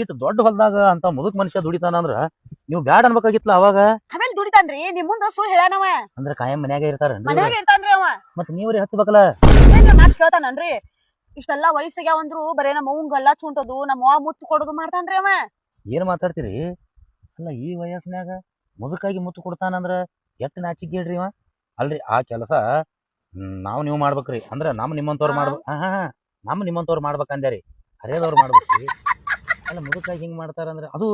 ಇಟ್ಟು ದೊಡ್ಡ ಹೊಲ್ದಾಗ ಅಂತ ಮುದುಕ್ ಮನುಷ್ಯ ದುಡಿತಾನ ಅಂದ್ರ ನೀವು ಬ್ಯಾಡ ಅನ್ಬೇಕಾಗಿತ್ಲ ಅವಾಗ. ಆಮೇಲೆ ದುಡಿತಾನ್ರಿ ನಿಮ್ ಮುಂದ ಸುಳ್ಳು ಹೇಳಾನವ. ಅಂದ್ರ ಕಾಯಂ ಮನ್ಯಾಗ ಇರ್ತಾರ ಮನ್ಯಾಗ ಇರ್ತಾನ್ರಿ ಅವ. ಮತ್ ನೀವ್ರಿ ಹಚ್ಬೇಕಲ್ಲ. ಮಾತ್ ಕೇಳ್ತಾನನ್ರಿ. ಇಷ್ಟೆಲ್ಲಾ ವಯಸ್ಸಿಗ್ಯಾವಂದ್ರು ಬರೇ ನಮ್ಮ ಅವ್ನ್ ಗಲ್ಲಾ ಚುಂಟೋದು ನಮ್ಮ ಅವ್ವ ಮುತ್ತು ಕೊಡೋದು ಮಾಡ್ತಾನ್ರಿ ಅವ. ಏನ್ ಮಾತಾಡ್ತೀರಿ? ಅಲ್ಲ ಈ ವಯಸ್ಸಿನಾಗ ಮುದುಕಾಗಿ ಮುತ್ತು ಕೊಡ್ತಾನಂದ್ರ ಎಷ್ಟ್ ನಾಚಿಗೇಡ್ರಿ ಇವ. ಅಲ್ರಿ ಆ ಕೆಲಸ ನಾವ್ ನೀವು ಮಾಡ್ಬೇಕ್ರಿ. ಅಂದ್ರ ನಿಮ್ಮಂತವ್ರು ಮಾಡ್ಬೇಕು. ನಿಮ್ಮಂತವ್ರು ಮಾಡ್ಬೇಕಂದ್ಯಾರಿ, ಹರಿಯದವ್ರು ಮಾಡ್ಬೇಕ್ರಿ. ಅಲ್ಲ ಮುದುಕಾಗಿ ಹಿಂಗ್ ಮಾಡ್ತಾರಂದ್ರ ಅದು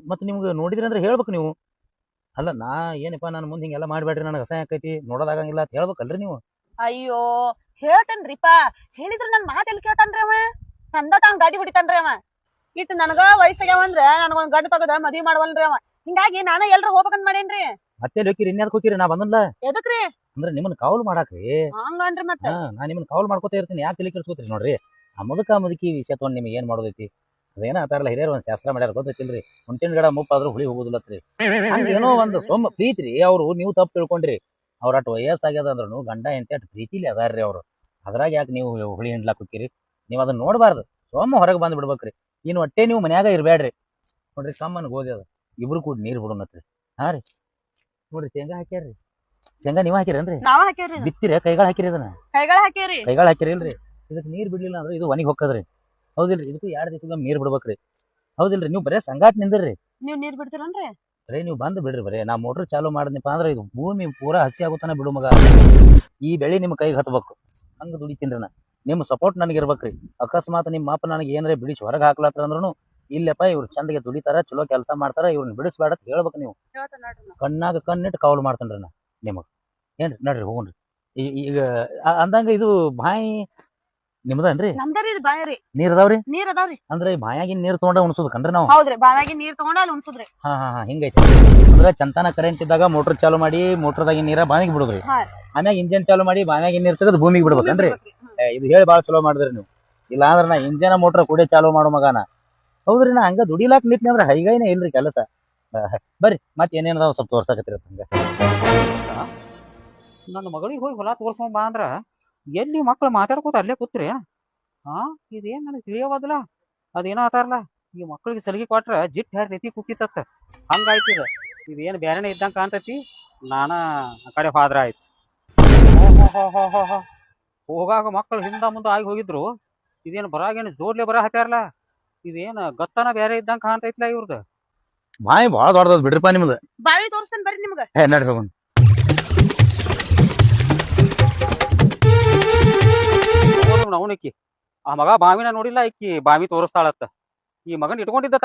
ಮತ್ ನಿಮ್ಗೆ ನೋಡಿದ್ರಿ ಅಂದ್ರೆ ಹೇಳ್ಬೇಕು ನೀವು. ಅಲ್ಲ ನಾ ಏನಪ್ಪಾ ನಾನು ಮುಂದೆ ಹಿಂಗೆಲ್ಲ ಮಾಡ್ಬೇಡ್ರಿ, ನನಗೆ ಅಸಹ್ಯ ಆಕೈತಿ, ನೋಡೋದಾಗಂಗಿಲ್ಲ ಅಂತ ಹೇಳ್ಬೇಕಲ್ರಿ ನೀವು. ಅಯ್ಯೋ ಹೇಳ್ತೇನ್ರಿಪಾ, ಹೇಳಿದ್ರ ನನ್ ಮಾತ್ ಎಲ್ಲಿ ಕೇಳ್ತಾನ್ರಿ ಅವ. ತಂದ ತಾವ್ ಗಾಡಿ ಹೊಡಿತಾನ್ರಿ ಅವ. ಇಟ್ಟು ನನಗ ವಯಸ್ಸಾಗ್ಯಾವಂದ್ರ ನನಗೊಂದ್ ಗಂಡ ತಗದ ಮದ್ವಿ ಮಾಡವಲ್ರಿ ಅವ. ಹಿಂಗಾಗಿ ನಾನ ಎಲ್ರ ಹೋಗ್ಬೇಕಂತ ಮಾಡೇನ್ರಿ. ಮತ್ತೆ ಹೋಗಿರಿ, ಇನ್ಯಾದಕ್ ಹೋಗಿರಿ? ನಾ ಬಂದಲ್ಲ ಎದಕ್ರಿ? ಅಂದ್ರೆ ನಿಮ್ಮನ್ನ ಕಾವಲು ಮಾಡಾಕ್ರಿ. ಹಂಗನ್ರಿ ಮತ್ತೆ ನಾ ನಿಮ್ಮನ್ನ ಕಾವಲು ಮಾಡ್ಕೋತಾ ಇರ್ತೀನಿ. ಯಾಕೆ ತಲೆ ಕೆಡ್ಸ್ಕೊತೀರಿ? ನೋಡ್ರಿ ಆ ಮುದುಕಿ ವಿಷಯ ತಗೊಂಡ್ ನಿಮ್ಗೆ ಏನ್ ಮಾಡೋದೈತಿ? ಅದೇನ ಆತಾರಲ್ಲ ಹಿರಿಯರ್ ಒಂದ್ ಶಾಸ್ತ್ರ ಮಾಡ್ಯಾರ ಗೊತ್ತೈತಿಲ್ರಿ, ಮುಂಚಿನ ಗಿಡ ಮುಪ್ಪಾದ್ರೂ ಹುಳಿ ಹೋಗುದಿಲ್ಲತ್ರಿ. ಹಂಗ ಏನೋ ಒಂದು ಸೊಮ್ಮ ಪ್ರೀತಿ ಅವ್ರು, ನೀವು ತಪ್ಪು ತಿಳ್ಕೊಂಡ್ರಿ. ಅವ್ರ ಅಟ್ ವಯಸ್ಸಾಗ್ಯದ ಅಂದ್ರೂ ಗಂಡ ಎಂತ ಅಟ್ ಪ್ರೀತಿಲಿ ಅದಾರ್ರಿ ಅವ್ರು. ಅದ್ರಾಗ ಯಾಕೆ ನೀವು ಹುಳಿ ಹಿಂಡ್ಲಾಕ್ ಹೋಗಿರಿ? ನೀವು ಅದನ್ನ ನೋಡ್ಬಾರ್ದು, ಸೊಮ್ಮ ಹೊರಗೆ ಬಂದ್ ಬಿಡ್ಬೇಕ್ರಿ. ಇನ್ನು ಒಟ್ಟೆ ನೀವು ಮನ್ಯಾಗ ಇರ್ಬೇಡ್ರಿ. ನೋಡ್ರಿ ಕಮ್ಮನ್ ಗೋಧಿ ಅದ, ಇಬ್ರು ಕೂಡ ನೀರ್ ಬಿಡೋಣತ್ರಿ. ಹಾ ರೀ ನೋಡ್ರಿ ಶೇಂಗಾ ಹಾಕ್ಯಾರ್ರಿ. ಶೇಂಗಾ ನೀವ್ ಹಾಕಿರೇನ್ರಿ? ನಾವ ಹಾಕ್ಯಾವ್ರಿ. ಬಿತ್ತಿರ ಕೈಗಳು ಹಾಕಿರಿ? ಅದನ್ನ ಕೈಗಳ ಹಾಕ್ಯಾವ್ರಿ. ಕೈಗಳು ಹಾಕಿರಿ ಇಲ್ರಿ? ಇದಕ್ಕೆ ನೀರ್ ಬಿಡ್ಲಿಲ್ಲ ಅಂದ್ರೆ ಇದು ಒಣಗಿ ಹೋಗ್ತದ್ರಿ. ಹೌದಿಲ್ರಿ? ಇದಕ್ಕೂ 2 ದಿವಸದ ನೀರ್ ಬಿಡ್ಬೇಕ್ರಿ. ಹೌದಿಲ್ರಿ? ನೀವು ಬರೇ ಸಂಗಾಟ ನಿಂದಿರ್ರಿ. ನೀವ್ ನೀರ್ ಬಿಡ್ತೀರನ್ರಿ? ಬರೇ ನೀವು ಬಂದ್ ಬಿಡ್ರಿ. ಬರೇ ನಾ ಮೋಟ್ರ್ ಚಾಲು ಮಾಡಿದ್ನಪ್ಪ ಅಂದ್ರೆ ಇದು ಭೂಮಿ ಪೂರಾ ಹಸಿ ಆಗುತ್ತಾನ ಬಿಡು ಮಗ. ಈ ಬೆಳೆ ನಿಮ್ ಕೈಗೆ ಹತ್ಬೇಕು. ಹಂಗ ದುಡಿತೀನ್ರಿ ನಾ. ನಿಮ್ ಸಪೋರ್ಟ್ ನನಗೆ ಇರ್ಬೇಕ್ರಿ. ಅಕಸ್ಮಾತ್ ನಿಮ್ಮ ಮಾಪ ನನಗೆ ಏನಾರ ಬಿಡಿಸಿ ಹೊರಗೆ ಹಾಕ್ಲತ್ರ ಅಂದ್ರೂ ಇಲ್ಲಪ್ಪ ಇವ್ರು ಚಂದಗೆ ದುಡಿತಾರ, ಚಲೋ ಕೆಲಸ ಮಾಡ್ತಾರ, ಇವ್ರನ್ನ ಬಿಡಿಸ್ಬೇಡ ಅಂತ ಹೇಳ್ಬೇಕು ನೀವು. ಕಣ್ಣಾಗ ಕಣ್ಣಿಟ್ಟು ಕಾವಲು ಮಾಡ್ತೇನ್ರಿ ನಾ ನಿಮಗ್. ಏನ್ರಿ? ನಡ್ರಿ ಹೋಗ್ರಿ. ಈಗ ಅಂದಂಗ ಇದು ಬಾಯಿ ನಿಮ್ದನ್ರಿ? ನಮ್ದರಿ ಇದು ಬಾಯರಿ. ನೀರ್ ಅದಾವ್ರಿ? ನೀರ್ ಅದಾವ್ರಿ. ಅಂದ್ರೆ ಬಾಯಾಗಿನ ನೀರ್ ತಗೊಂಡ ಉಣ್ಸೋದಕನ್ರಿ ನಾವು? ಹೌದ್ರಿ, ಬಾವ್ಯಾಗಿ ನೀರ್ ತಗೊಂಡ ಅಲ್ಲಿ ಉಣ್ಸುದ್ರಿ. ಹಾ ಹಿಂಗೈತಿ. ಅಂದ್ರೆ ಚಂತಾನ ಕರೆಂಟ್ ಇದ್ದಾಗ ಮೋಟರ್ ಚಾಲು ಮಾಡಿ ಮೋಟರ್ದಾಗಿನ ನೀರ ಬಾವಿಗೆ ಬಿಡುದ್ರಿ. ಆಮ್ಯಾಗ ಇಂಜನ್ ಚಾಲು ಮಾಡಿ ಬಾವಿಯಾಗಿನ ನೀರ್ ತೆಗೆದು ಭೂಮಿಗೆ ಬಿಡ್ಬೇಕನ್ರಿ? ಇದು ಹೇಳಿ ಬಾಳ ಚಲೋ ಮಾಡಿದ್ರಿ ನೀವು. ಇಲ್ಲ ಅಂದ್ರೆ ನಾ ಇಂಜನ್ ಮೋಟರ್ ಕೂಡೆ ಚಾಲು ಮಾಡೋ ಮಗನ. ಹೌದ್ರಿ, ನಾ ಹಂಗ ದುಡಿಲಾಕ್ ನಿಂತ್ನಿ ಅಂದ್ರೆ ಹೈಗೈನೇ ಇಲ್ರಿ ಕೆಲಸ. ಬರ್ರಿ ಮತ್ ಏನೇನದಾವ ಸ್ವಲ್ಪ ತೋರ್ಸಕತ್ತಿರ ಹಂಗ. ನನ್ನ ಮಗಳಿಗೆ ಹೋಗಿ ಹೊಲ ತೋರ್ಸ್ಕೊಂಡ್ ಬಾ ಅಂದ್ರ ಎಲ್ಲಿ ಮಕ್ಳು ಮಾತಾಡ್ಕೋತ ಅಲ್ಲೇ ಕೂತ್ರಿ. ಇದೇನ್ ನನಗೆ ತಿಳಿಯೋವದಲ್ಲ. ಅದೇನೋ ಆತಾರಲ್ಲ, ಈ ಮಕ್ಳಿಗೆ ಸಲಿಗೆ ಕೊಟ್ರ ಜಿಟ್ ಹ್ಯಾರ ರೀತಿ ಕೂತಿತ್ತ. ಹಂಗಾಯ್ತಿದ. ಇದೇನು ಬೇರೆನೆ ಇದ್ದಂಗ ಕಾಣ್ತೈತಿ. ನಾನ ಆ ಕಡೆ ಹೋದ್ರ ಆಯ್ತು. ಹೋಗಾಗ ಮಕ್ಕಳು ಹಿಂದ ಮುಂದೆ ಆಗಿ ಹೋಗಿದ್ರು. ಇದೇನು ಬರಾಗೇನು ಜೋಡ್ಲೆ ಬರ ಹತ್ತಾರಲ್ಲ. ಇದೇನು ಗತ್ತನ ಬೇರೆ ಇದ್ದಂಗ ಕಾಣ್ತೈತ್ಲ ಇವ್ರದ್ದು. ಬಾಯಿ ಬಾಳ ದೊಡ್ಡದ ಬಿಡ್ರಿಪ್ಪ ನಿಮ್ದು. ಬಾವಿ ತೋರಿಸ್ತೇನೆ ಬರ್ರಿ ನಿಮ್ಗ. ನಡ್ರಿ ಹೋಗೋಣ. ಅವನಕ್ಕಿ ಆ ಮಗ ಬಾವಿನ ನೋಡಿಲ್ಲ, ಇಕ್ಕಿ ಬಾವಿ ತೋರಿಸ್ತಾಳತ್ತ. ಈ ಮಗನ್ ಇಟ್ಕೊಂಡಿದ್ದ